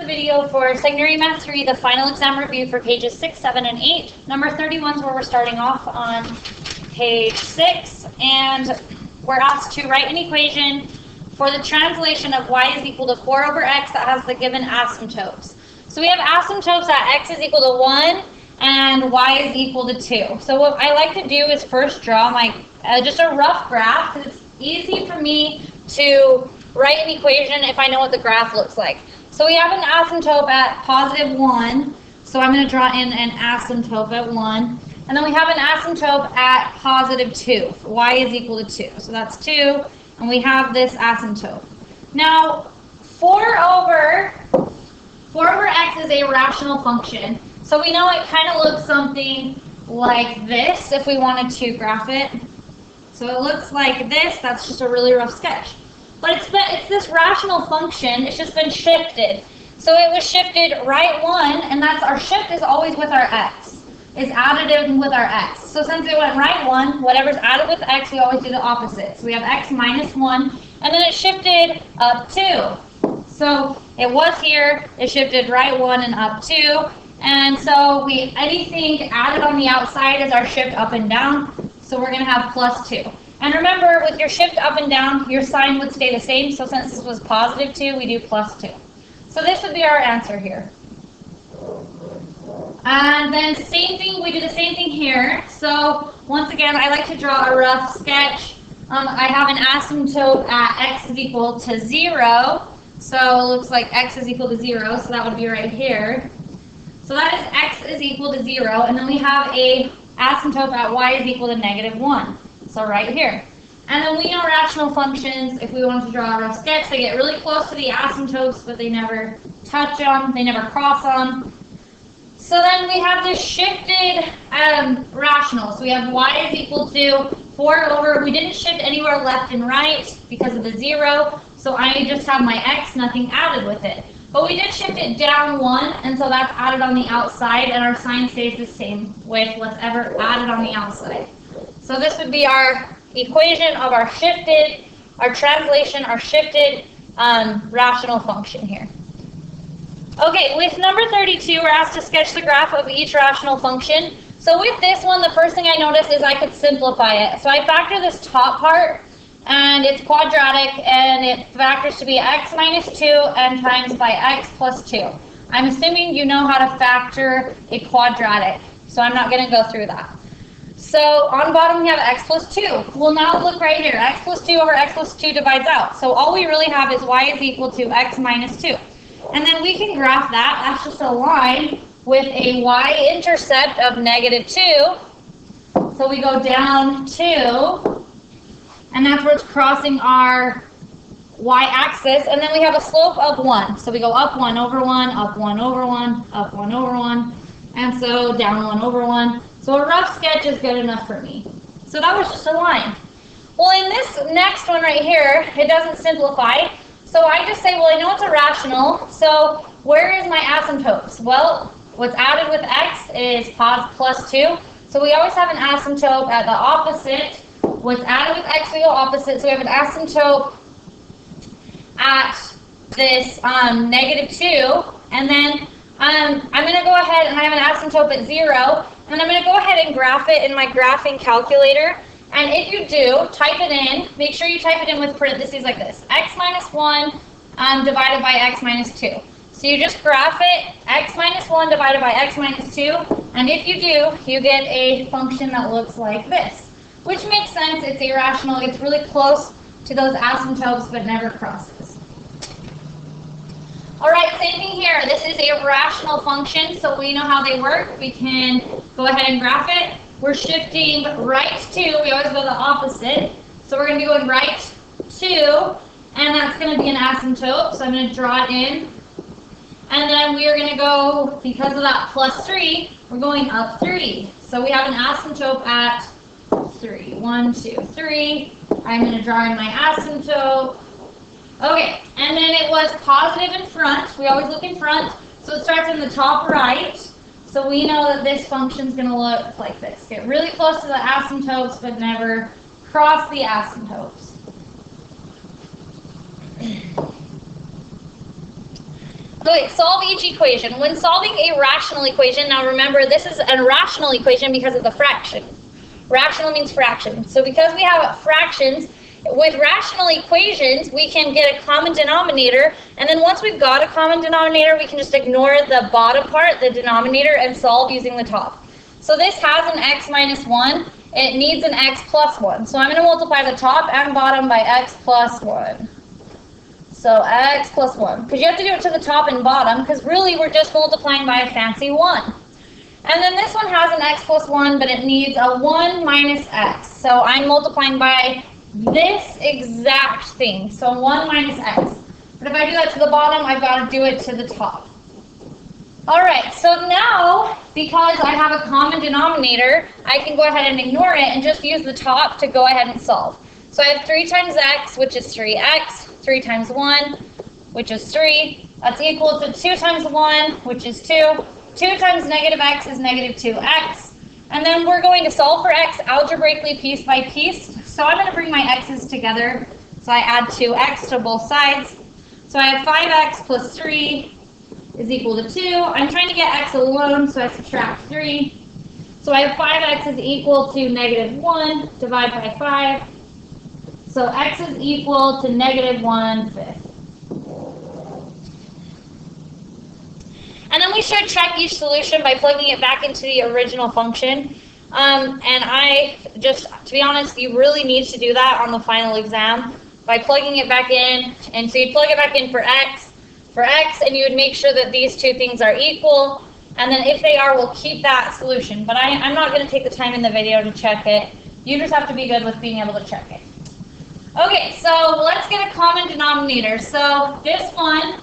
the video for Secondary Math 3, the final exam review for pages 6, 7, and 8. Number 31 is where we're starting off on page 6, and we're asked to write an equation for the translation of y is equal to 4 over x that has the given asymptotes. So we have asymptotes that x is equal to 1 and y is equal to 2. So what I like to do is first draw my just a rough graph, because it's easy for me to write an equation if I know what the graph looks like. So we have an asymptote at positive 1, so I'm going to draw in an asymptote at 1. And then we have an asymptote at positive 2. Y is equal to 2. So that's 2, and we have this asymptote. Now, 4 over x is a rational function. So we know it kind of looks something like this if we wanted to graph it. So it looks like this. That's just a really rough sketch. But it's this rational function. It's just been shifted. So it was shifted right 1, and that's our shift is always with our x. It's additive with our x. So since it went right 1, whatever's added with x, we always do the opposite. So we have x minus 1, and then it shifted up 2. So it was here, it shifted right 1 and up 2. And so anything added on the outside is our shift up and down. So we're going to have plus 2. And remember, with your shift up and down, your sign would stay the same. So since this was positive 2, we do plus 2. So this would be our answer here. And then same thing, we do the same thing here. So once again, I like to draw a rough sketch. I have an asymptote at x is equal to 0. So it looks like x is equal to 0. So that would be right here. So that is x is equal to 0. And then we have a asymptote at y is equal to negative 1. So right here. And then we know rational functions, if we want to draw a rough sketch, they get really close to the asymptotes, but they never touch them, they never cross them. So then we have this shifted rational. So we have y is equal to 4 over, we didn't shift anywhere left and right because of the 0, so I just have my x, nothing added with it. But we did shift it down 1, and so that's added on the outside, and our sign stays the same with whatever added on the outside. So this would be our equation of our shifted, our translation, our shifted rational function here. Okay, with number 32, we're asked to sketch the graph of each rational function. So with this one, the first thing I noticed is I could simplify it. So I factor this top part, and it's quadratic, and it factors to be x minus 2 and times by x plus 2. I'm assuming you know how to factor a quadratic, so I'm not going to go through that. So on bottom we have x plus 2. Well, now look right here. X plus 2 over x plus 2 divides out. So all we really have is y is equal to x minus 2. And then we can graph that. That's just a line with a y-intercept of negative 2. So we go down 2. And that's where it's crossing our y-axis. And then we have a slope of 1. So we go up 1 over 1, up 1 over 1, up 1 over 1. And so down 1 over 1. So a rough sketch is good enough for me. So that was just a line. Well, in this next one right here, it doesn't simplify. So I just say, well, I know it's a rational. So where is my asymptotes? Well, what's added with x is plus 2. So we always have an asymptote at the opposite. What's added with x, we go opposite. So we have an asymptote at this negative 2. And then I'm going to go ahead and I have an asymptote at 0. And I'm going to go ahead and graph it in my graphing calculator. And if you do, type it in. Make sure you type it in with parentheses like this. X minus 1 divided by x minus 2. So you just graph it, x minus 1 divided by x minus 2. And if you do, you get a function that looks like this. Which makes sense. It's irrational. It's really close to those asymptotes, but never crosses. All right, same thing here. This is a rational function, so we know how they work. We can go ahead and graph it. We're shifting right 2. We always go the opposite. So we're going to be going right 2, and that's going to be an asymptote. So I'm going to draw it in. And then we are going to go, because of that plus 3, we're going up 3. So we have an asymptote at 3. 1, 2, 3. I'm going to draw in my asymptote. Okay, and then it was positive in front. We always look in front. So it starts in the top right. So we know that this function is going to look like this. Get really close to the asymptotes, but never cross the asymptotes. Okay, solve each equation. When solving a rational equation, now remember this is a rational equation because of the fraction. Rational means fraction. So because we have fractions, with rational equations, we can get a common denominator, and then once we've got a common denominator, we can just ignore the bottom part, the denominator, and solve using the top. So this has an x minus 1. It needs an x plus 1. So I'm going to multiply the top and bottom by x plus 1. So x plus 1, because you have to do it to the top and bottom, because really we're just multiplying by a fancy 1. And then this one has an x plus 1, but it needs a 1 minus x. So I'm multiplying by this exact thing, so 1 minus x. But if I do that to the bottom, I've got to do it to the top. Alright, so now, because I have a common denominator, I can go ahead and ignore it and just use the top to go ahead and solve. So I have 3 times x, which is 3x. 3 times 1, which is 3. That's equal to 2 times 1, which is 2. 2 times negative x is negative 2x. And then we're going to solve for x algebraically piece by piece. So I'm going to bring my x's together. So I add 2x to both sides. So I have 5x plus 3 is equal to 2. I'm trying to get x alone, so I subtract 3. So I have 5x is equal to negative 1, divide by 5. So x is equal to negative 1/5. And then we should check each solution by plugging it back into the original function. And I just, to be honest, you really need to do that on the final exam by plugging it back in. And so you plug it back in for x, and you would make sure that these two things are equal. And then if they are, we'll keep that solution. But I'm not going to take the time in the video to check it. You just have to be good with being able to check it. Okay, so let's get a common denominator. So this one,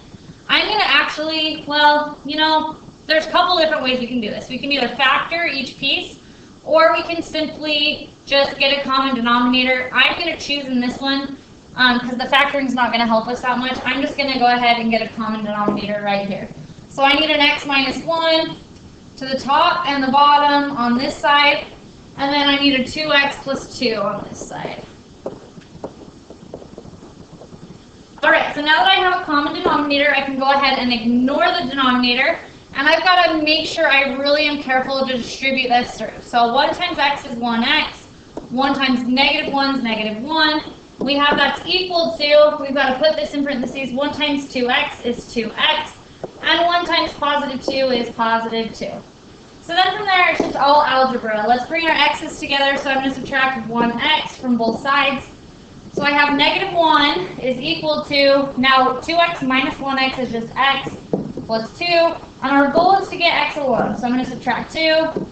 I'm going to actually, well, you know, there's a couple different ways we can do this. We can either factor each piece, or we can simply just get a common denominator. I'm going to choose in this one, because the factoring is not going to help us that much. I'm just going to go ahead and get a common denominator right here. So I need an x minus 1 to the top and the bottom on this side, and then I need a 2x plus 2 on this side. Alright, so now that I have a common denominator, I can go ahead and ignore the denominator, and I've got to make sure I really am careful to distribute this through. So 1 times x is 1x, 1 times negative 1 is negative 1. We have that's equal to, we've got to put this in parentheses, 1 times 2x is 2x, and 1 times positive 2 is positive 2. So then from there, it's just all algebra. Let's bring our x's together, so I'm going to subtract 1x from both sides. So I have negative 1 is equal to, now 2x minus 1x is just x plus 2. And our goal is to get x alone. So I'm going to subtract 2,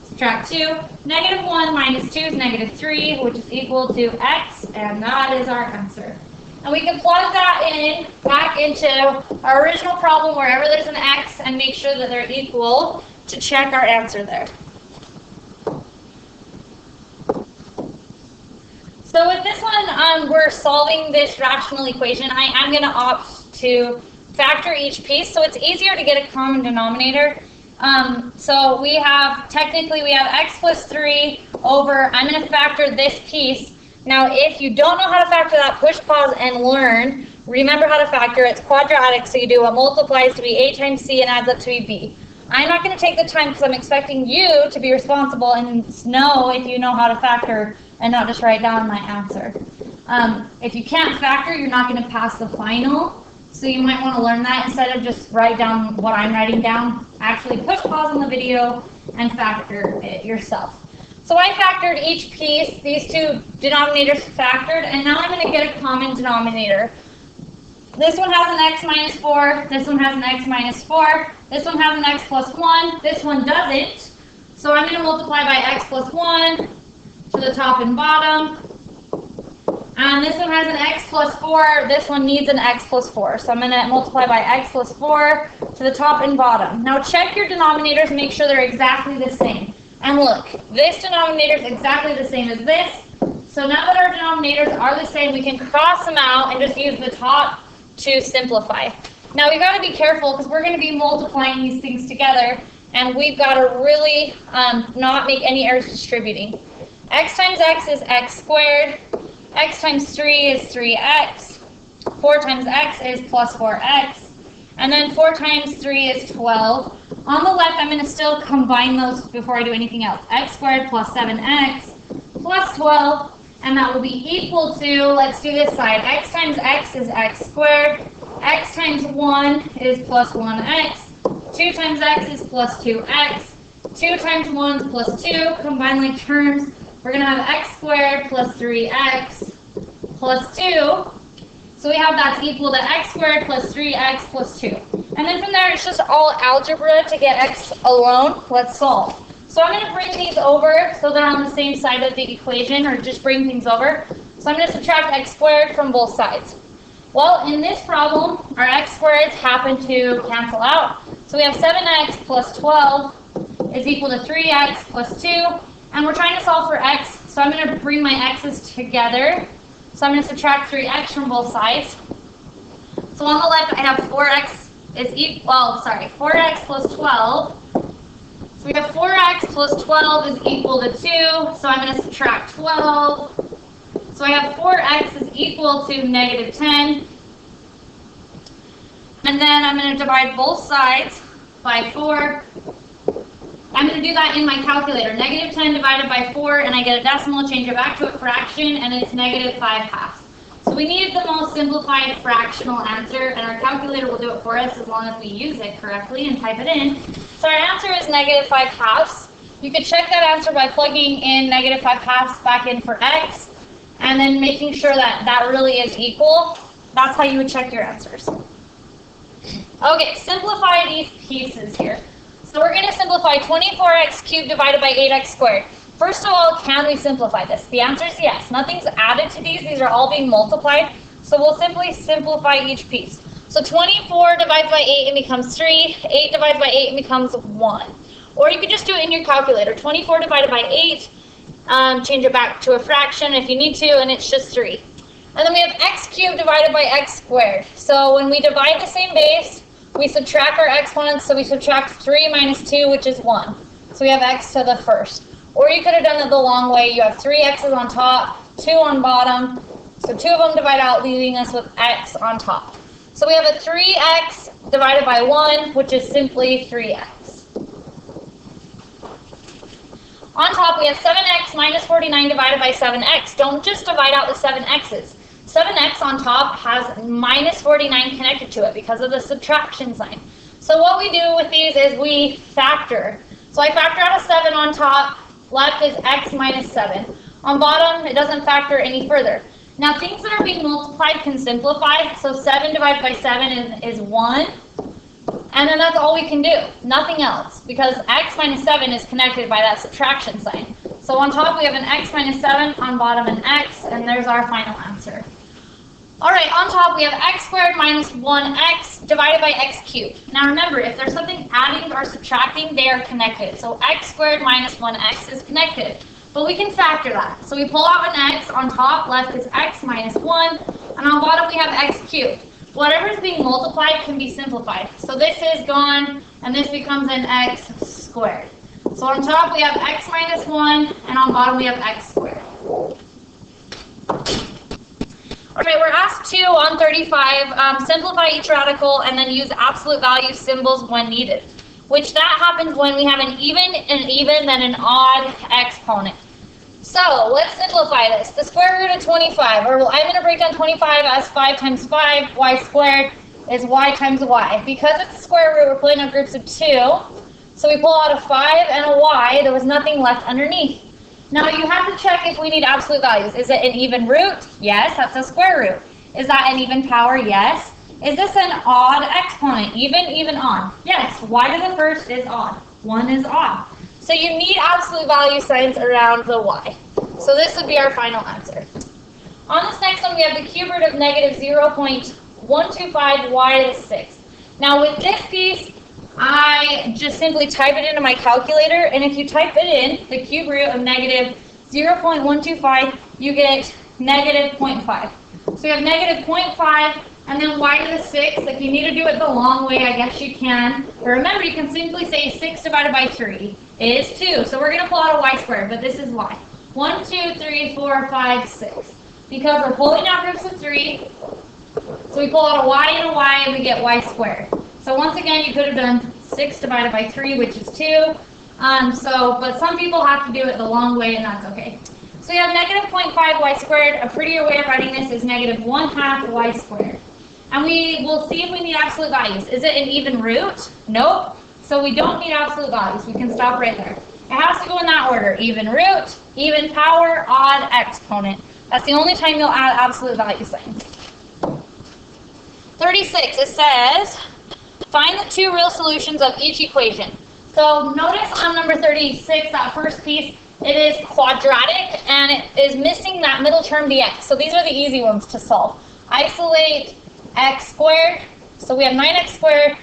subtract 2. Negative 1 minus 2 is negative 3, which is equal to x. And that is our answer. And we can plug that in back into our original problem wherever there's an x and make sure that they're equal to check our answer there. So with this one, we're solving this rational equation. I am going to opt to factor each piece, so it's easier to get a common denominator. So we have x plus 3 over, I'm going to factor this piece. Now, if you don't know how to factor that, push pause and learn. Remember how to factor. It's quadratic, so you do what multiplies to be a times c and adds up to be b. I'm not going to take the time because I'm expecting you to be responsible and know if you know how to factor and not just write down my answer. If you can't factor, you're not going to pass the final. So you might want to learn that instead of just write down what I'm writing down. Actually push pause on the video and factor it yourself. So I factored each piece, these two denominators factored, and now I'm going to get a common denominator. This one has an x minus 4, this one has an x minus 4, this one has an x plus 1, this one doesn't. So I'm going to multiply by x plus 1 to the top and bottom. And this one has an x plus 4, this one needs an x plus 4. So I'm going to multiply by x plus 4 to the top and bottom. Now check your denominators and make sure they're exactly the same. And look, this denominator is exactly the same as this. So now that our denominators are the same, we can cross them out and just use the top to simplify. Now we've got to be careful because we're going to be multiplying these things together, and we've got to really not make any errors distributing. X times x is x squared, x times 3 is 3x, 4 times x is plus 4x, And then 4 times 3 is 12. On the left, I'm going to still combine those before I do anything else. X squared plus 7x plus 12. And that will be equal to, let's do this side. X times x is x squared. X times 1 is plus 1x. 2 times x is plus 2x. 2 times 1 is plus 2. Combine like terms. We're going to have x squared plus 3x plus 2. So we have that's equal to x squared plus 3x plus 2. And then from there, it's just all algebra to get x alone. Let's solve. So I'm going to bring these over so they're on the same side of the equation, or just bring things over. So I'm going to subtract x squared from both sides. Well, in this problem, our x squareds happen to cancel out. So we have 7x plus 12 is equal to 3x plus 2. And we're trying to solve for x, so I'm going to bring my x's together. So I'm going to subtract 3x from both sides. So on the left, I have 4x is equal, 4x plus 12. So we have 4x plus 12 is equal to 2. So I'm going to subtract 12. So I have 4x is equal to negative 10. And then I'm going to divide both sides by 4. I'm going to do that in my calculator. Negative 10 divided by 4, and I get a decimal, change it back to a fraction, and it's negative 5/2. So we need the most simplified fractional answer, and our calculator will do it for us as long as we use it correctly and type it in. So our answer is negative 5/2. You could check that answer by plugging in negative 5/2 back in for x, and then making sure that that really is equal. That's how you would check your answers. Okay, simplify these pieces here. So we're going to simplify 24x cubed divided by 8x squared. First of all, can we simplify this? The answer is yes. Nothing's added to these. These are all being multiplied. So we'll simply simplify each piece. So 24 divides by 8 and becomes 3. 8 divides by 8 and becomes 1. Or you could just do it in your calculator. 24 divided by 8, change it back to a fraction if you need to, and it's just 3. And then we have x cubed divided by x squared. So when we divide the same base, we subtract our exponents, so we subtract 3 minus 2, which is 1. So we have x to the first. Or you could have done it the long way. You have 3 x's on top, 2 on bottom. So 2 of them divide out, leaving us with x on top. So we have a 3x divided by 1, which is simply 3x. On top, we have 7x minus 49 divided by 7x. Don't just divide out the 7x's. 7x on top has minus 49 connected to it because of the subtraction sign. So what we do with these is we factor. So I factor out a 7 on top, left is x minus 7. On bottom, it doesn't factor any further. Now things that are being multiplied can simplify. So 7 divided by 7 is 1. And then that's all we can do, nothing else, because x minus 7 is connected by that subtraction sign. So on top we have an x minus 7, on bottom an x, and there's our final answer. Alright, on top we have x squared minus 1x divided by x cubed. Now remember, if there's something adding or subtracting, they are connected. So x squared minus 1x is connected. But we can factor that. So we pull out an x, on top left is x minus 1, and on bottom we have x cubed. Whatever is being multiplied can be simplified. So this is gone, and this becomes an x squared. So on top we have x minus 1, and on bottom we have x squared. Alright, we're asked to, on 35, simplify each radical and then use absolute value symbols when needed. Which that happens when we have an even, then an odd exponent. So, let's simplify this. The square root of 25, or I'm going to break down 25 as 5 times 5, y squared is y times y. Because it's a square root, we're pulling out groups of 2. So we pull out a 5 and a y, there was nothing left underneath. Now you have to check if we need absolute values. Is it an even root? Yes, that's a square root. Is that an even power? Yes. Is this an odd exponent? Even, odd? Yes. Y to the first is odd. 1 is odd. So you need absolute value signs around the y. So this would be our final answer. On this next one, we have the cube root of negative 0.125 y to the 6th. Now with this piece, I just simply type it into my calculator, and if you type it in, the cube root of negative 0.125, you get negative 0.5. So you have negative 0.5, and then y to the 6th. If you need to do it the long way, I guess you can. But remember, you can simply say 6 divided by 3 is 2. So we're going to pull out a y squared, but this is y. 1, 2, 3, 4, 5, 6. Because we're pulling out groups of 3, so we pull out a y and a y, and we get y squared. So once again, you could have done 6 divided by 3, which is 2. But some people have to do it the long way, and that's okay. So we have negative 0.5 y squared. A prettier way of writing this is negative 1/2 y squared. And we will see if we need absolute values. Is it an even root? Nope. So we don't need absolute values. We can stop right there. It has to go in that order. Even root, even power, odd exponent. That's the only time you'll add absolute value signs. 36, it says, find the 2 real solutions of each equation. So notice on number 36, that first piece, it is quadratic, and it is missing that middle term dx. So these are the easy ones to solve. Isolate x squared. So we have 9x squared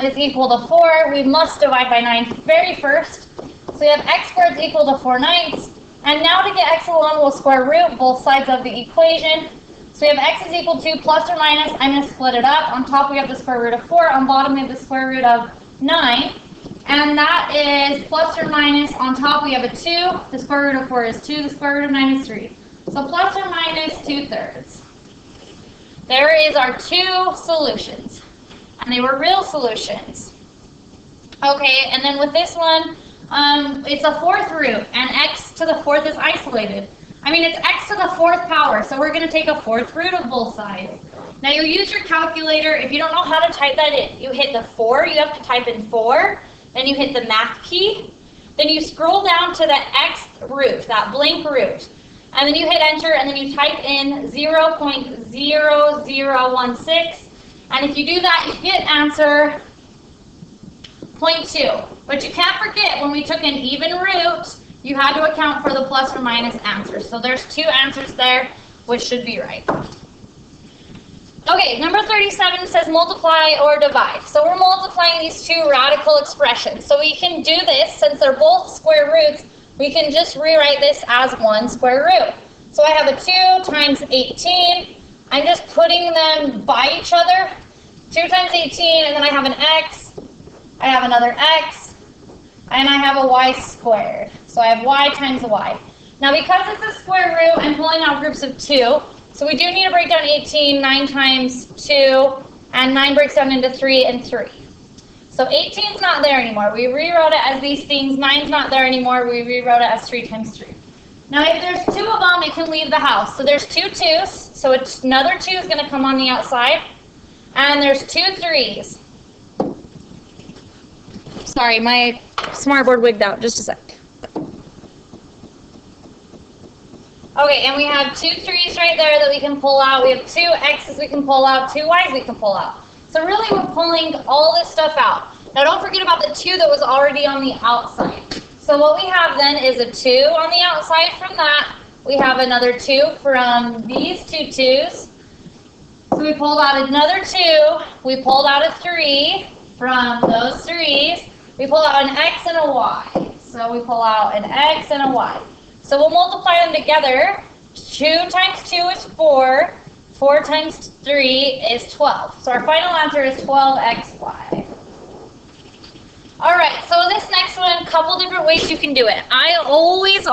is equal to 4. We must divide by 9 very first. So we have x squared is equal to 4/9. And now to get x alone, we'll square root both sides of the equation. So we have x is equal to plus or minus. I'm going to split it up. On top we have the square root of 4. On bottom we have the square root of 9. And that is plus or minus. On top we have a 2. The square root of 4 is 2. The square root of 9 is 3. So plus or minus 2/3. There is our 2 solutions. And they were real solutions. Okay, and then with this one, it's a 4th root, and x to the 4th is isolated. I mean, it's x to the 4th power, so we're going to take a 4th root of both sides. Now, you use your calculator. If you don't know how to type that in, you hit the 4, you have to type in 4, then you hit the math key, then you scroll down to the x root, that blank root, and then you hit enter, and then you type in 0.0016, and if you do that, you get answer 0.2. But you can't forget, when we took an even root, you had to account for the plus or minus answers. So there's 2 answers there, which should be right. Okay, number 37 says multiply or divide. So we're multiplying these 2 radical expressions. So we can do this, since they're both square roots, we can just rewrite this as 1 square root. So I have a 2 times 18. I'm just putting them by each other. 2 times 18, and then I have an x. I have another x. And I have a y squared. So I have y times y. Now because it's a square root, I'm pulling out groups of 2. So we do need to break down 18, 9 times 2, and 9 breaks down into 3 and 3. So 18's not there anymore. We rewrote it as these things. 9's not there anymore. We rewrote it as 3 times 3. Now if there's 2 of them, it can leave the house. So there's 2 2's. So it's another 2 is going to come on the outside. And there's 2 3's. Sorry, my smartboard wigged out. Just a sec. Okay, and we have 2 3's right there that we can pull out. We have 2 x's we can pull out, 2 y's we can pull out. So really we're pulling all this stuff out. Now don't forget about the 2 that was already on the outside. So what we have then is a 2 on the outside from that. We have another 2 from these 2 2's. So we pulled out another 2. We pulled out a 3 from those 3's. We pull out an x and a y. So we pull out an x and a y. So we'll multiply them together. 2 times 2 is 4. 4 times 3 is 12. So our final answer is 12xy. All right, so this next one, a couple different ways you can do it. I always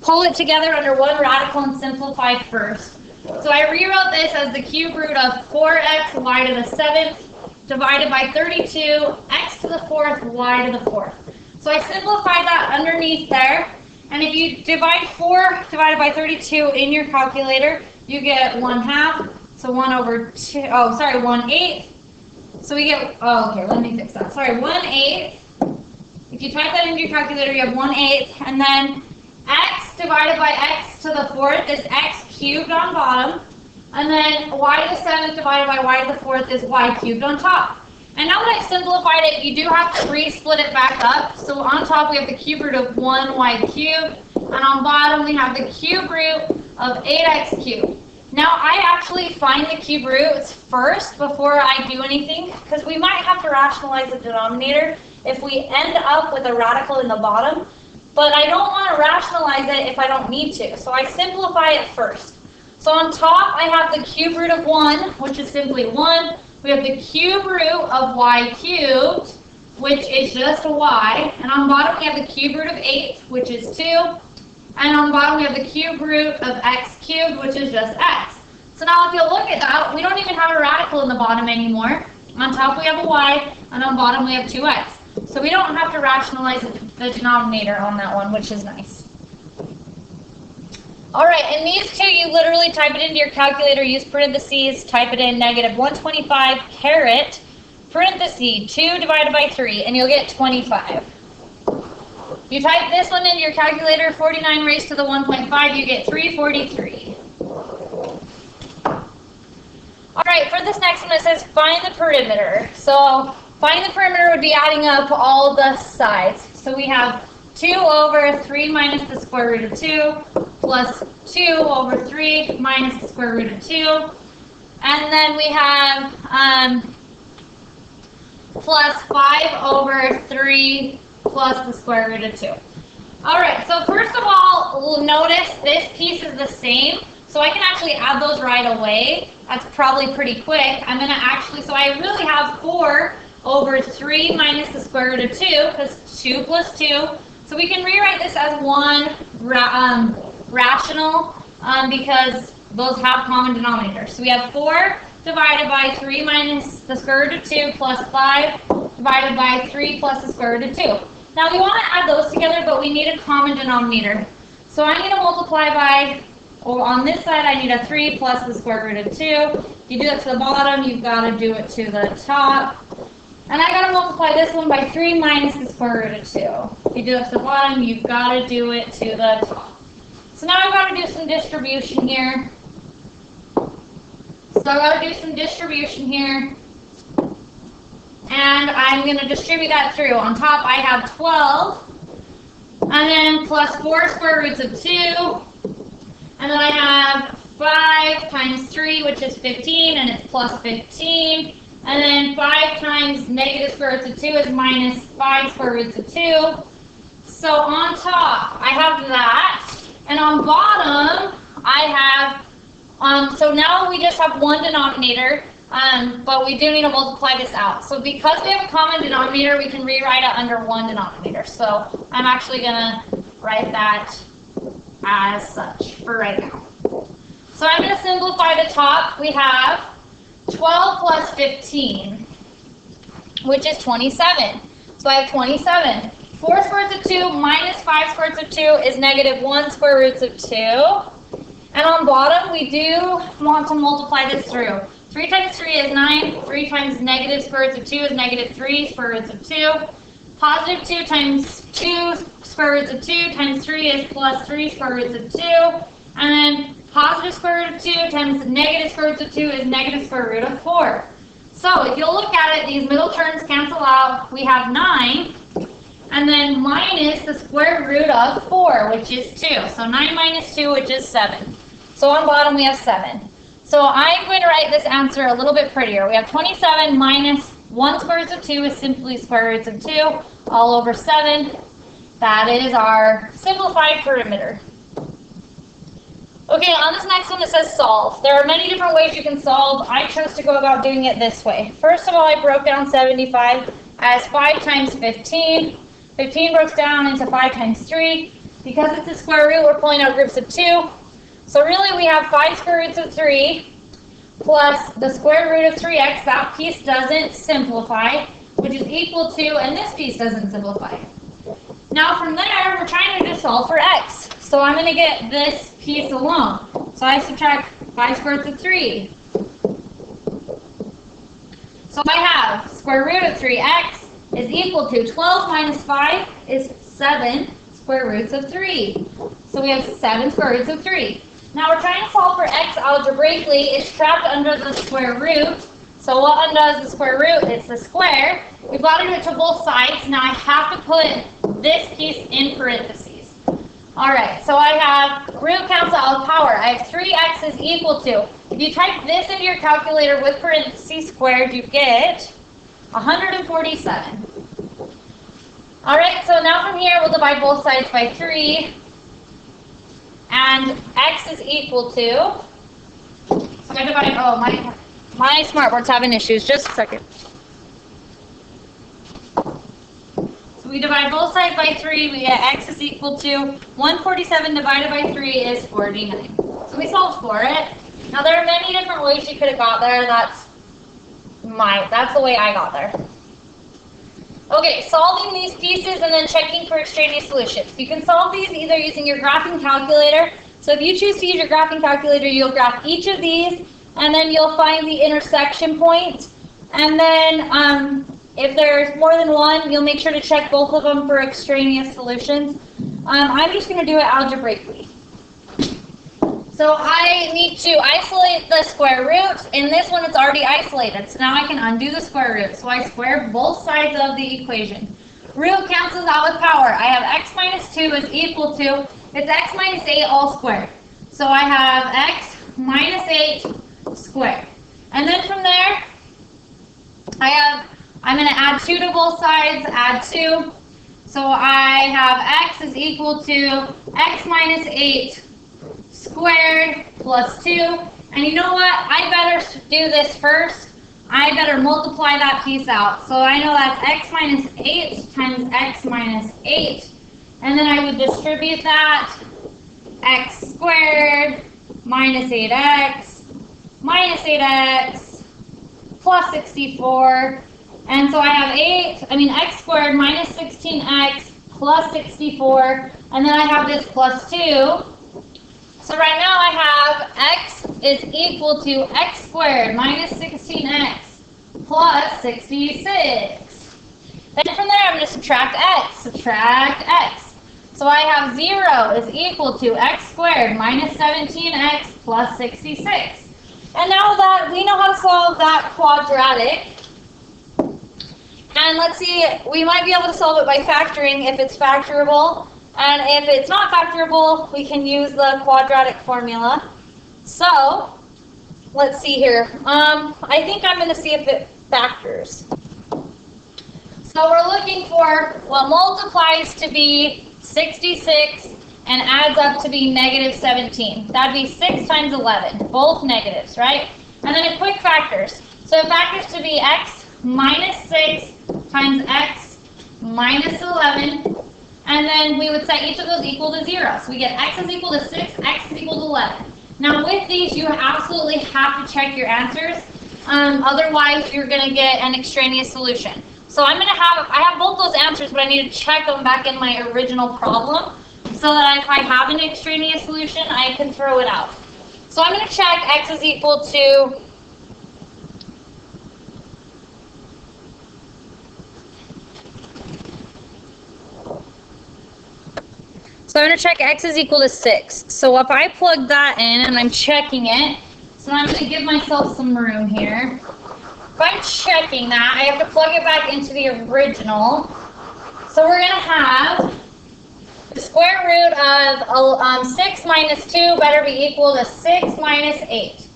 pull it together under one radical and simplify first. So I rewrote this as the cube root of 4x y to the 7th divided by 32, x to the 4th, y to the 4th. So I simplified that underneath there. And if you divide 4 divided by 32 in your calculator, you get 1/2. So 1/8. So we get, okay, let me fix that. Sorry, 1/8. If you type that into your calculator, you have 1/8. And then x divided by x to the 4th is x cubed on bottom. And then y to the 7th divided by y to the 4th is y cubed on top. And now that I've simplified it, you do have to re-split it back up. So on top we have the cube root of 1y cubed. And on bottom we have the cube root of 8x cubed. Now I actually find the cube roots first before I do anything, because we might have to rationalize the denominator if we end up with a radical in the bottom. But I don't want to rationalize it if I don't need to. So I simplify it first. So on top I have the cube root of 1, which is simply 1. We have the cube root of y cubed, which is just a y. And on bottom we have the cube root of 8, which is 2. And on bottom we have the cube root of x cubed, which is just x. So now if you look at that, we don't even have a radical in the bottom anymore. On top we have a y, and on bottom we have 2x. So we don't have to rationalize the denominator on that one, which is nice. All right, and these two, you literally type it into your calculator, use parentheses, type it in, negative 125 caret, parentheses, 2 divided by 3, and you'll get 25. You type this one into your calculator, 49 raised to the 1.5, you get 343. All right, for this next one, it says find the perimeter. So find the perimeter would be adding up all the sides. So we have 2 over 3 minus the square root of 2 plus 2 over 3 minus the square root of 2. And then we have plus 5 over 3 plus the square root of 2. All right, so first of all, we'll notice this piece is the same. So I can actually add those right away. That's probably pretty quick. I'm going to actually, so I really have 4 over 3 minus the square root of 2, because 2 plus 2. So we can rewrite this as one rational because those have common denominators. So we have 4 divided by 3 minus the square root of 2 plus 5 divided by 3 plus the square root of 2. Now we want to add those together, but we need a common denominator. So I'm going to multiply by, or on this side I need a 3 plus the square root of 2. If you do it to the bottom, you've got to do it to the top. And I got to multiply this one by 3 minus the square root of 2. If you do it to the bottom, you've got to do it to the top. So now I've got to do some distribution here. So I've got to do some distribution here. And I'm going to distribute that through. On top I have 12. And then plus 4 square roots of 2. And then I have 5 times 3, which is 15, and it's plus 15. And then 5 times negative square roots of 2 is minus 5 square roots of 2. So on top, I have that. And on bottom, I have, so now we just have one denominator, but we do need to multiply this out. So because we have a common denominator, we can rewrite it under one denominator. So I'm actually going to write that as such for right now. So I'm going to simplify the top. We have 12 plus 15, which is 27. So I have 27. 4 square roots of 2 minus 5 square roots of 2 is negative 1 square roots of 2. And on bottom, we do want to multiply this through. 3 times 3 is 9. 3 times negative square roots of 2 is negative 3 square roots of 2. Positive 2 times 2 square roots of 2 times 3 is plus 3 square roots of 2. And then positive square root of 2 times negative square root of 2 is negative square root of 4. So if you'll look at it, these middle terms cancel out. We have 9, and then minus the square root of 4, which is 2. So 9 minus 2, which is 7. So on bottom we have 7. So I'm going to write this answer a little bit prettier. We have 27 minus 1 square root of 2 is simply square roots of 2, all over 7. That is our simplified perimeter. Okay, on this next one it says solve. There are many different ways you can solve. I chose to go about doing it this way. First of all, I broke down 75 as 5 times 15. 15 broke down into 5 times 3. Because it's a square root, we're pulling out groups of 2. So really we have 5 square roots of 3 plus the square root of 3x. That piece doesn't simplify, which is equal to, and this piece doesn't simplify. Now from there, we're trying to just solve for x. So I'm going to get this piece alone. So I subtract 5 square roots of 3. So I have square root of 3x is equal to 12 minus 5 is 7 square roots of 3. So we have 7 square roots of 3. Now we're trying to solve for x algebraically. It's trapped under the square root. So what undoes the square root? It's the square. We've got to do it to both sides. Now I have to put this piece in parentheses. All right, so I have root cancel out of power. I have 3x is equal to, if you type this into your calculator with parentheses squared, you get 147. All right, so now from here, we'll divide both sides by 3. And x is equal to, so I divide, oh, my smartboard's having issues. Just a second. So we divide both sides by 3. We get x is equal to 147 divided by 3 is 49. So we solved for it. Now there are many different ways you could have got there. That's That's the way I got there. Okay, solving these pieces and then checking for extraneous solutions. You can solve these either using your graphing calculator. So if you choose to use your graphing calculator, you'll graph each of these, and then you'll find the intersection point. And then if there's more than one, you'll make sure to check both of them for extraneous solutions. I'm just going to do it algebraically. So I need to isolate the square root. In this one, it's already isolated. So now I can undo the square root. So I square both sides of the equation. Root cancels out with power. I have x minus 2 is equal to, it's x minus 8 all squared. So I have x minus 8 squared. And then from there, I'm going to add 2 to both sides, add 2. So I have x is equal to x minus 8 squared plus 2. And you know what? I better do this first. I better multiply that piece out. So I know that's x minus 8 times x minus 8. And then I would distribute that. X squared minus 8x plus 64. And so I have x squared minus 16x plus 64. And then I have this plus 2. So right now I have x is equal to x squared minus 16x plus 66. Then from there I'm going to subtract x. So I have 0 is equal to x squared minus 17x plus 66. And now that we know how to solve that quadratic, and let's see, we might be able to solve it by factoring if it's factorable. And if it's not factorable, we can use the quadratic formula. So, let's see here. I think I'm going to see if it factors. So we're looking for what multiplies to be 66 and adds up to be negative 17. That'd be 6 times 11, both negatives, right? And then it quick factors. So it factors to be x minus 6 times x minus 11. And then we would set each of those equal to 0. So we get x is equal to 6, x is equal to 11. Now with these, you absolutely have to check your answers. Otherwise, you're going to get an extraneous solution. So I have both those answers, but I need to check them back in my original problem so that if I have an extraneous solution, I can throw it out. So I'm going to check x is equal to So I'm going to check x is equal to 6. So if I plug that in and I'm checking it, so I'm going to give myself some room here. If I'm checking that, I have to plug it back into the original. So we're going to have the square root of 6 minus 2 better be equal to 6 minus 8.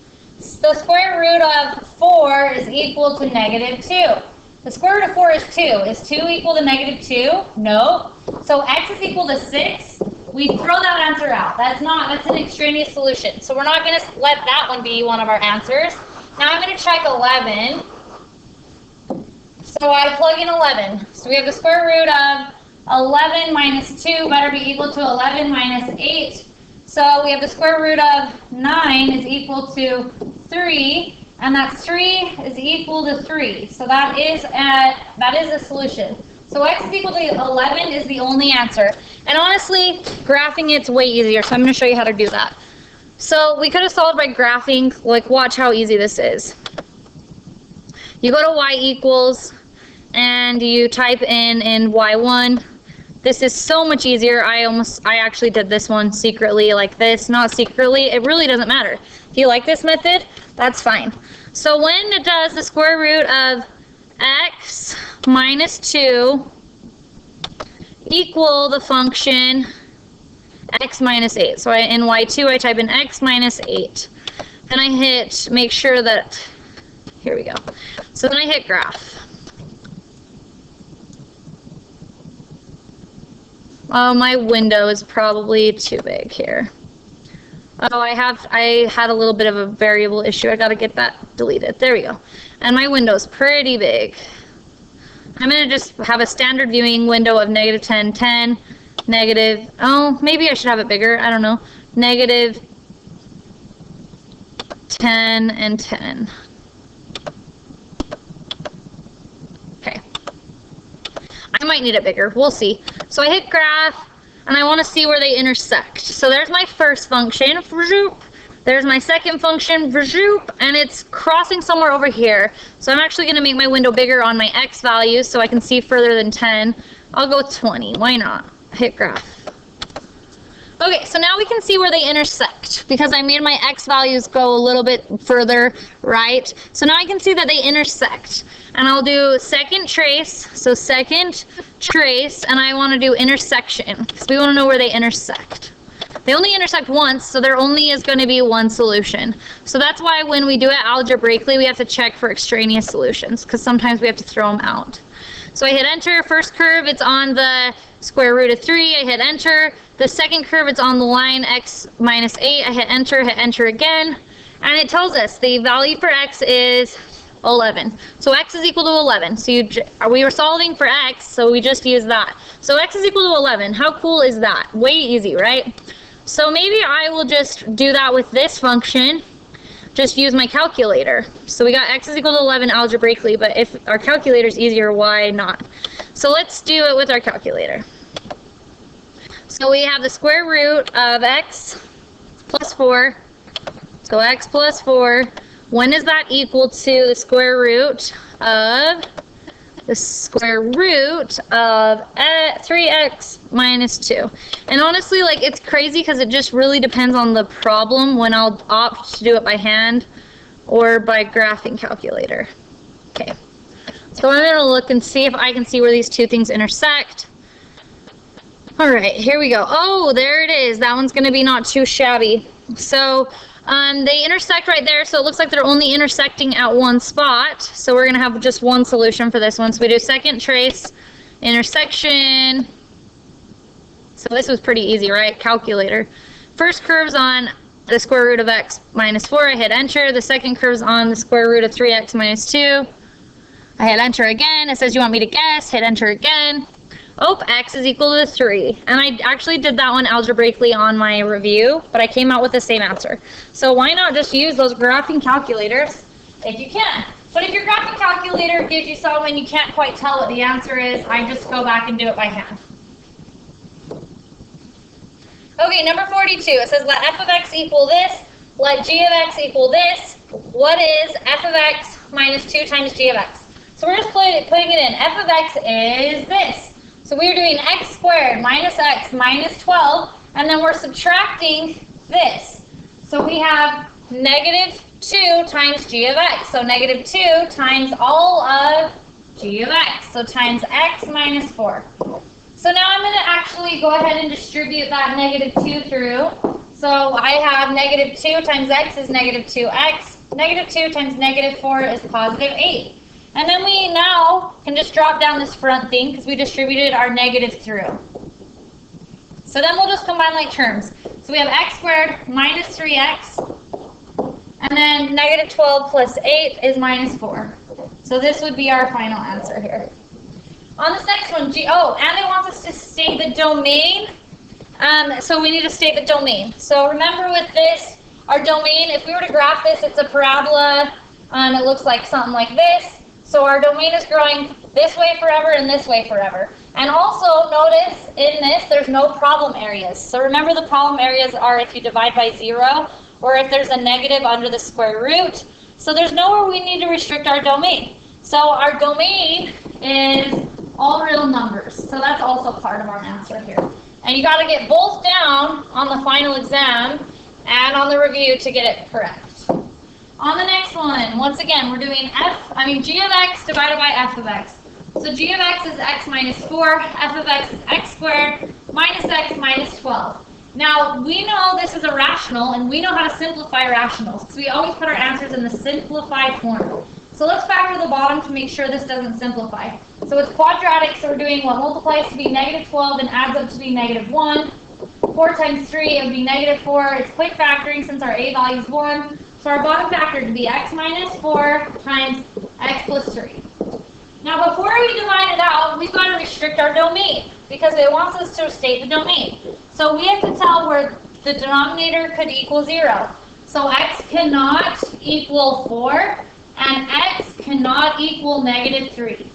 The square root of 4 is equal to negative 2. The square root of 4 is 2. Is 2 equal to negative 2? No. So x is equal to 6. We throw that answer out. That's an extraneous solution. So we're not going to let that one be one of our answers. Now I'm going to check 11. So I plug in 11. So we have the square root of 11 minus 2 better be equal to 11 minus 8. So we have the square root of 9 is equal to 3. And that's 3 is equal to 3. So that is a solution. So x is equal to 11 is the only answer. And honestly, graphing it's way easier. So I'm going to show you how to do that. So we could have solved by graphing. Like, watch how easy this is. You go to y equals, and you type in y1. This is so much easier. I actually did this one secretly like this. Not secretly. It really doesn't matter. If you like this method, that's fine. So when it does the square root of x minus 2 equal the function x minus 8. So in y2, I type in x minus 8. Then I hit, make sure that, here we go. So then I hit graph. Oh, my window is probably too big here. Oh, I had a little bit of a variable issue. I got to get that deleted. There we go. And my window's pretty big. I'm going to just have a standard viewing window of negative 10, 10, negative, oh, maybe I should have it bigger. I don't know. Negative 10 and 10. might need it bigger. We'll see. So I hit graph, and I want to see where they intersect. So there's my first function. There's my second function, and it's crossing somewhere over here. So I'm actually going to make my window bigger on my x values so I can see further than 10. I'll go with 20. Why not? Hit graph. Okay, so now we can see where they intersect because I made my x values go a little bit further right. So now I can see that they intersect. And I'll do second trace, so second trace, and I want to do intersection because we want to know where they intersect. They only intersect once, so there only is going to be one solution. So that's why when we do it algebraically, we have to check for extraneous solutions because sometimes we have to throw them out. So I hit enter. First curve, it's on the square root of 3. I hit enter. The second curve, it's on the line x minus 8. I hit enter again. And it tells us the value for x is 11. So x is equal to 11. So we were solving for x, so we just used that. So x is equal to 11. How cool is that? Way easy, right? So maybe I will just do that with this function. Just use my calculator. So we got x is equal to 11 algebraically, but if our calculator is easier, why not? So let's do it with our calculator. So we have the square root of x plus 4. So x plus 4. When is that equal to the square root of 3x minus 2? And honestly, like, it's crazy because it just really depends on the problem when I'll opt to do it by hand or by graphing calculator. Okay, so I'm going to look and see if I can see where these two things intersect. All right, here we go. Oh, there it is. That one's going to be not too shabby. So they intersect right there, so it looks like they're only intersecting at one spot. So we're going to have just one solution for this one. So we do second trace, intersection. So this was pretty easy, right? Calculator. First curve's on the square root of x minus 4. I hit enter. The second curve's on the square root of 3x minus 2. I hit enter again. It says you want me to guess. Hit enter again. Oh, x is equal to 3. And I actually did that one algebraically on my review, but I came out with the same answer. So why not just use those graphing calculators if you can? But if your graphing calculator gives you something and you can't quite tell what the answer is, I just go back and do it by hand. Okay, number 42. It says let f of x equal this, let g of x equal this. What is f of x minus 2 times g of x? So we're just putting it in. F of x is this. So we're doing x squared minus x minus 12, and then we're subtracting this. So we have negative 2 times g of x. So negative 2 times all of g of x. So times x minus 4. So now I'm going to actually go ahead and distribute that negative 2 through. So I have negative 2 times x is negative 2x. Negative 2 times negative 4 is positive 8. And then we now can just drop down this front thing because we distributed our negative through. So then we'll just combine like terms. So we have x squared minus 3x, and then negative 12 plus 8 is minus 4. So this would be our final answer here. On this next one, and it wants us to state the domain. So we need to state the domain. So remember with this, our domain, if we were to graph this, it's a parabola. It looks like something like this. So our domain is growing this way forever and this way forever. And also notice in this, there's no problem areas. So remember the problem areas are if you divide by 0 or if there's a negative under the square root. So there's nowhere we need to restrict our domain. So our domain is all real numbers. So that's also part of our answer here. And you got to get both down on the final exam and on the review to get it correct. On the next one, once again, we're doing g of x divided by f of x. So g of x is x minus 4, f of x is x squared minus x minus 12. Now, we know this is a rational, and we know how to simplify rationals, because we always put our answers in the simplified form. So let's factor the bottom to make sure this doesn't simplify. So it's quadratic, so we're doing what multiplies to be negative 12 and adds up to be negative 1. 4 times 3, it would be negative 4. It's quick factoring since our a value is 1. So our bottom factor would be x minus 4 times x plus 3. Now before we divide it out, we've got to restrict our domain because it wants us to state the domain. So we have to tell where the denominator could equal 0. So x cannot equal 4 and x cannot equal negative 3.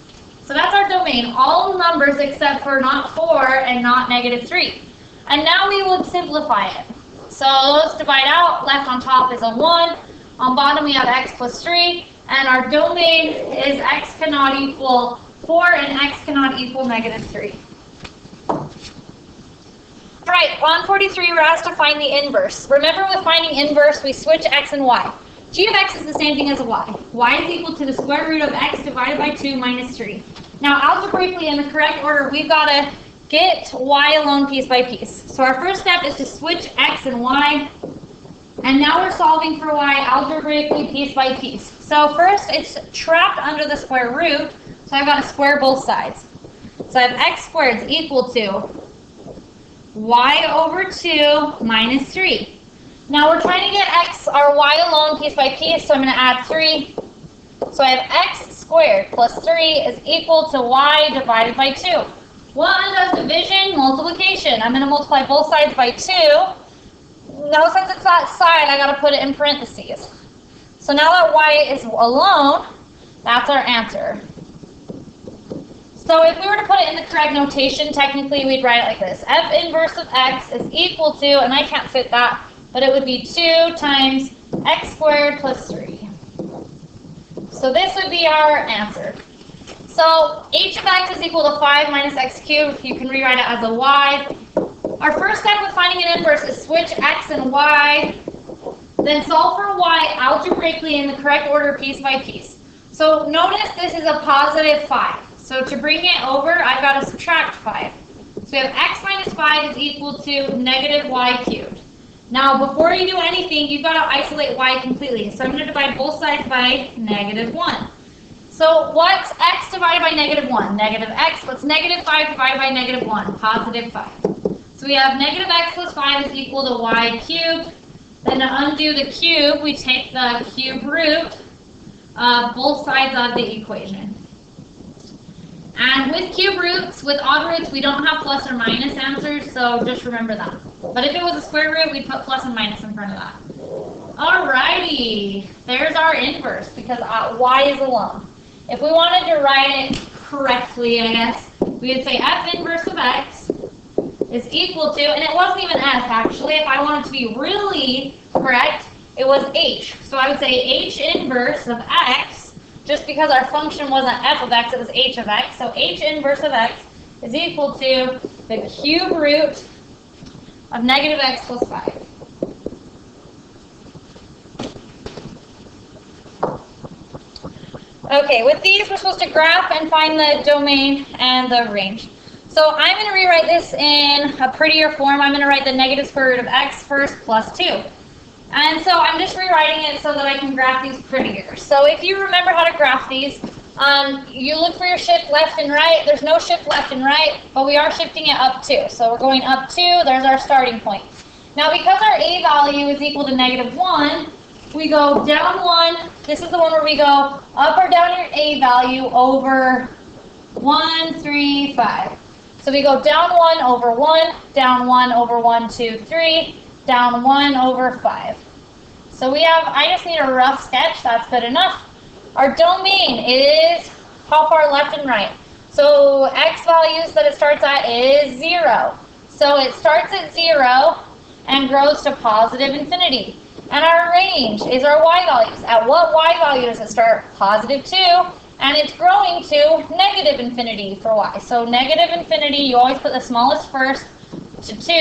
So that's our domain, all numbers except for not 4 and not -3. And now we would simplify it. So let's divide out. Left on top is a 1. On bottom we have x plus 3. And our domain is x cannot equal 4 and x cannot equal -3. All right, on 43 we're asked to find the inverse. Remember with finding inverse we switch x and y. G of x is the same thing as y. Y is equal to the square root of x divided by 2 minus 3. Now algebraically in the correct order we've got to get y alone piece by piece. So our first step is to switch x and y. And now we're solving for y algebraically piece by piece. So first it's trapped under the square root. So I've got to square both sides. So I have x squared is equal to y over 2 minus 3. Now we're trying to get x or y alone piece by piece, so I'm going to add 3. So I have x squared plus 3 is equal to y divided by 2. What undoes division? Multiplication. I'm going to multiply both sides by 2. Now since it's that side, I got to put it in parentheses. So now that y is alone, that's our answer. So if we were to put it in the correct notation, technically we'd write it like this. F inverse of x is equal to, and I can't fit that, but it would be 2 times x squared plus 3. So this would be our answer. So h of x is equal to 5 minus x cubed. You can rewrite it as a y. Our first step with finding an inverse is switch x and y, then solve for y algebraically in the correct order piece by piece. So notice this is a positive 5. So to bring it over, I've got to subtract 5. So we have x minus 5 is equal to negative y cubed. Now, before you do anything, you've got to isolate y completely. So I'm going to divide both sides by negative 1. So what's x divided by negative 1? Negative x. What's negative 5 divided by negative 1? Positive 5. So we have negative x plus 5 is equal to y cubed. Then to undo the cube, we take the cube root of both sides of the equation. And with cube roots, with odd roots, we don't have plus or minus answers, so just remember that. But if it was a square root, we'd put plus and minus in front of that. Alrighty, there's our inverse, because y is alone. If we wanted to write it correctly, I guess, we would say f inverse of x is equal to, and it wasn't even f actually, if I wanted to be really correct, it was h. So I would say h inverse of x, just because our function wasn't f of x, it was h of x. So h inverse of x is equal to the cube root of negative x plus 5. Okay, with these we're supposed to graph and find the domain and the range. So I'm going to rewrite this in a prettier form. I'm going to write the negative square root of x first plus 2. And so I'm just rewriting it so that I can graph these prettier. So if you remember how to graph these, you look for your shift left and right. There's no shift left and right, but we are shifting it up 2. So we're going up 2. There's our starting point. Now because our a value is equal to negative 1, we go down 1. This is the one where we go up or down your a value over 1, 3, 5. So we go down 1 over 1, down 1 over 1, 2, 3, down 1 over 5. So we have, I just need a rough sketch, that's good enough. Our domain is how far left and right. So x values that it starts at is 0. So it starts at 0 and grows to positive infinity. And our range is our y values. At what y value does it start? Positive 2. And it's growing to negative infinity for y. So negative infinity, you always put the smallest first, to 2,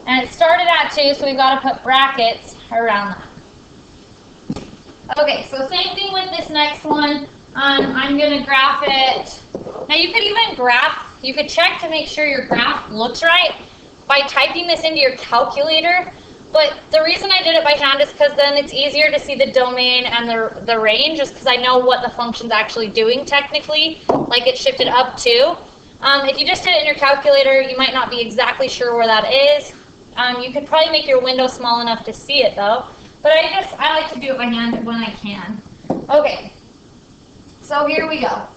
and it started at 2, so we've got to put brackets around that. Okay, so same thing with this next one. I'm going to graph it. Now you could even graph, you could check to make sure your graph looks right by typing this into your calculator. But the reason I did it by hand is because then it's easier to see the domain and the range, just because I know what the function's actually doing technically, like it's shifted up 2. If you just did it in your calculator, you might not be exactly sure where that is. You could probably make your window small enough to see it though. But I like to do it by hand when I can. Okay, so here we go.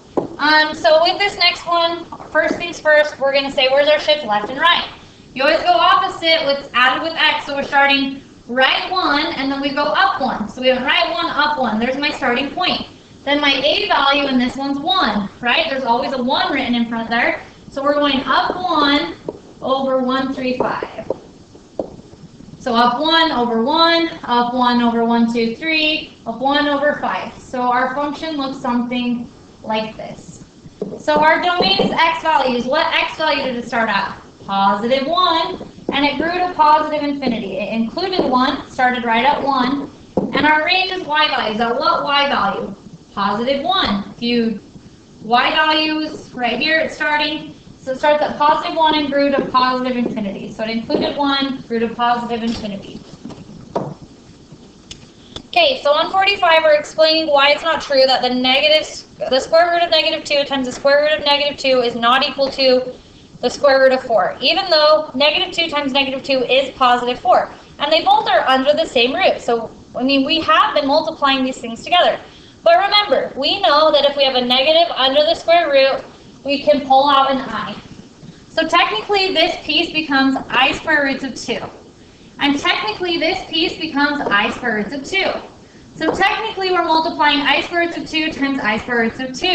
So with this next one, first things first, we're going to say where's our shift left and right. You always go opposite what's added with x, so we're starting right 1 and then we go up 1. So we have right 1, up 1. There's my starting point. then my a value in this one's 1, right? There's always a 1 written in front there. So we're going up 1 over 135. So up 1 over 1, up 1 over 1, 2, 3, up 1 over 5. So our function looks something like this. So our domain is x values. What x value did it start at? Positive 1, and it grew to positive infinity. It included 1, started right at 1, and our range is y values. At what y value? Positive 1. If you y values right here, it's starting. So it starts at positive 1 and grew to positive infinity. So it included 1, grew to positive infinity. Okay, so on 45, we're explaining why it's not true that the square root of negative 2 times the square root of negative 2 is not equal to the square root of 4, even though negative 2 times negative 2 is positive 4. And they both are under the same root. So, I mean, we have been multiplying these things together. But remember, we know that if we have a negative under the square root, we can pull out an I. So technically, this piece becomes I square roots of 2. And technically, this piece becomes I square roots of 2. So technically, we're multiplying I square roots of 2 times I square roots of 2,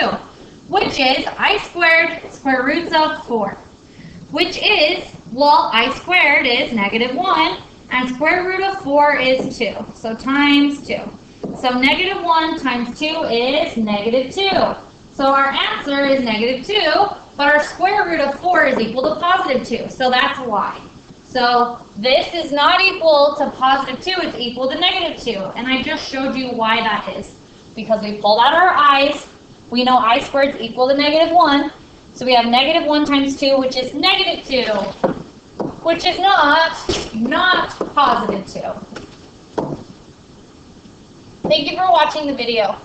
which is I squared square roots of 4, which is, well, I squared is negative 1, and square root of 4 is 2. So times 2. So negative 1 times 2 is negative 2. So our answer is negative 2, but our square root of 4 is equal to positive 2. So that's why. So this is not equal to positive 2, it's equal to negative 2. And I just showed you why that is. Because we pulled out our i's, we know I squared is equal to negative 1. So we have negative 1 times 2, which is negative 2, which is not positive 2. Thank you for watching the video.